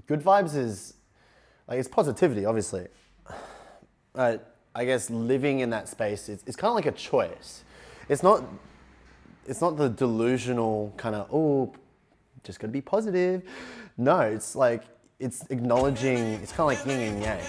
Good vibes is, like, it's positivity, obviously. I guess living in that space is kind of like a choice. It's not the delusional kind of, oh, just gotta be positive. No, it's like, it's acknowledging, it's kind of like yin and yang.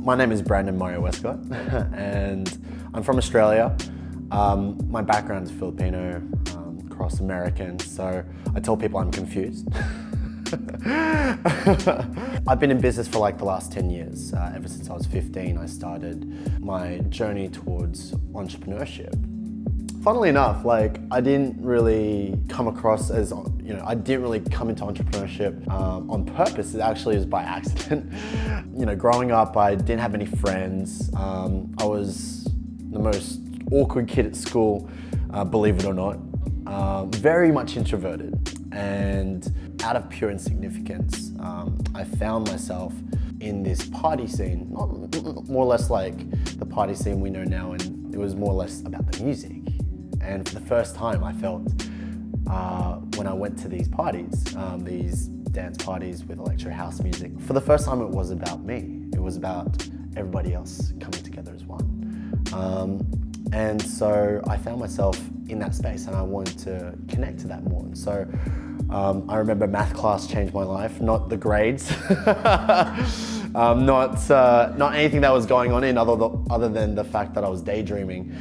My name is Brandon Mario Wescott, and I'm from Australia. My background is Filipino, cross American, so I tell people I'm confused. I've been in business for like the last 10 years. Ever since I was 15, I started my journey towards entrepreneurship. Funnily enough, like, I didn't really come across as, I didn't really come into entrepreneurship on purpose. It actually was by accident. Growing up, I didn't have any friends. I was the most awkward kid at school, believe it or not. Very much introverted, and out of pure insignificance, I found myself in this party scene, more or less like the party scene we know now, and it was more or less about the music. And for the first time, I felt when I went to these parties, these dance parties with electro house music, for the first time it was about me. It was about everybody else coming together as one. And so I found myself in that space, and I wanted to connect to that more. And so I remember math class changed my life, not the grades, not anything that was going on other than the fact that I was daydreaming.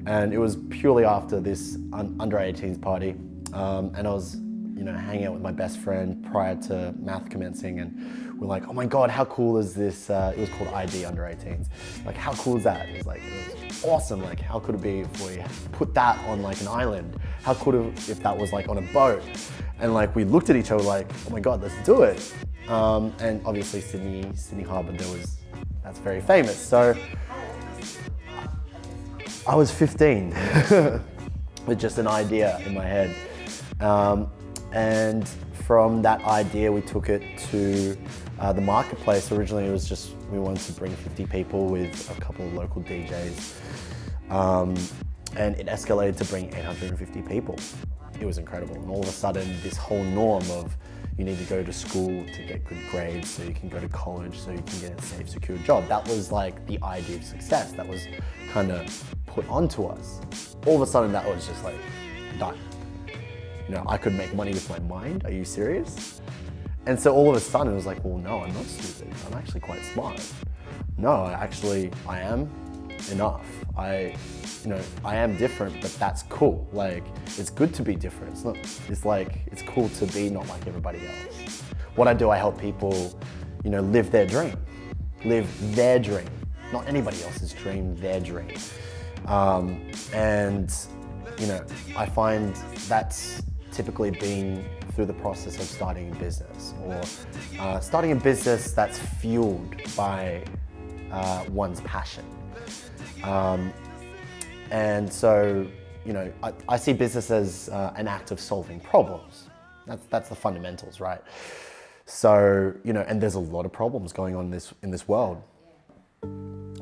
And it was purely after this under 18s party. And I was, hanging out with my best friend prior to math commencing, and we're like, oh my God, how cool is this? It was called ID under 18s. Like, how cool is that? It was awesome. Like, how could it be if we put that on like an island? How cool if that was like on a boat? And like, we looked at each other like, oh my God, let's do it. And obviously Sydney Harbour, that's very famous. So I was 15 with just an idea in my head. And from that idea, we took it to the marketplace. Originally, it was just, we wanted to bring 50 people with a couple of local DJs. And it escalated to bring 850 people. It was incredible. And all of a sudden, this whole norm of you need to go to school to get good grades, so you can go to college, so you can get a safe, secure job. That was like the idea of success that was kind of put onto us. All of a sudden, that was just like done. I could make money with my mind. Are you serious? And so all of a sudden, it was like, well, no, I'm not stupid. I'm actually quite smart. No, I am enough. I am different, but that's cool. Like, it's good to be different. It's cool to be not like everybody else. What I do, I help people, live their dream. Live their dream. Not anybody else's dream, their dream. And I find that's typically been through the process of starting a business, or starting a business that's fueled by one's passion. And so, I see business as an act of solving problems. That's the fundamentals, right? So, and there's a lot of problems going on in this world.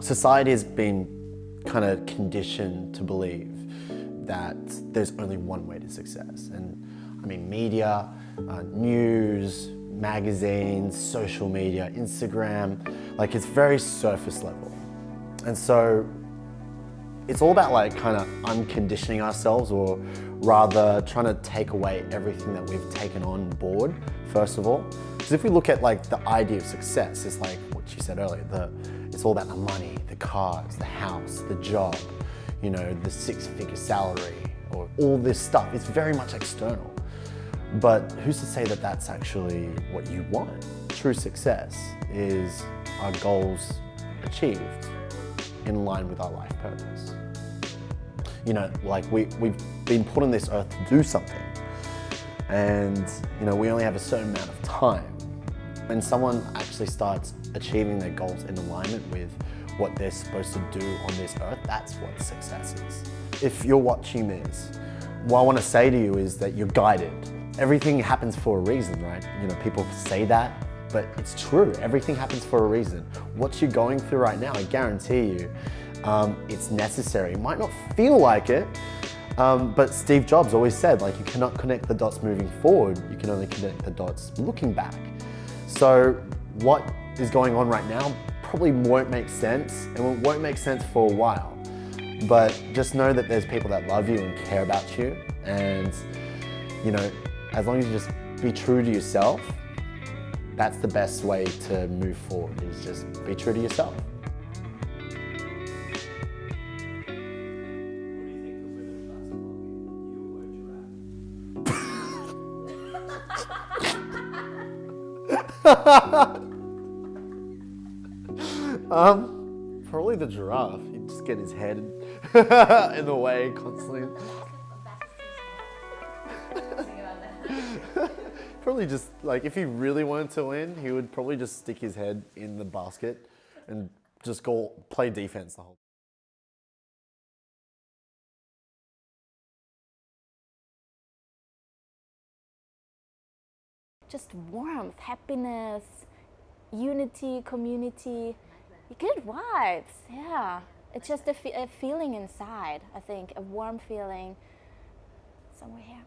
Society has been kind of conditioned to believe that there's only one way to success. And I mean, media, news, magazines, social media, Instagram, like, it's very surface level. And so it's all about like kind of unconditioning ourselves, or rather trying to take away everything that we've taken on board, first of all. Because if we look at like the idea of success, it's like what you said earlier, it's all about the money, the cars, the house, the job, the 6-figure salary, or all this stuff. It's very much external. But who's to say that that's actually what you want? True success is our goals achieved in line with our life purpose. Like we've been put on this earth to do something, and we only have a certain amount of time. When someone actually starts achieving their goals in alignment with what they're supposed to do on this earth, That's what success is. If you're watching this, what I want to say to you is that you're guided. Everything happens for a reason, right? You know, people say that, but it's true. Everything happens for a reason. What you're going through right now, I guarantee you, it's necessary. It might not feel like it, but Steve Jobs always said, like, you cannot connect the dots moving forward, you can only connect the dots looking back. So what is going on right now probably won't make sense, and it won't make sense for a while. But just know that there's people that love you and care about you, and you know, as long as you just be true to yourself, that's the best way to move forward, is just be true to yourself. Probably the giraffe. He'd just get his head in the way constantly. Probably just, like, if he really wanted to win, he would probably just stick his head in the basket and just go play defense the whole time. Just warmth, happiness, unity, community, good vibes, yeah. It's just a feeling inside, I think, a warm feeling somewhere here.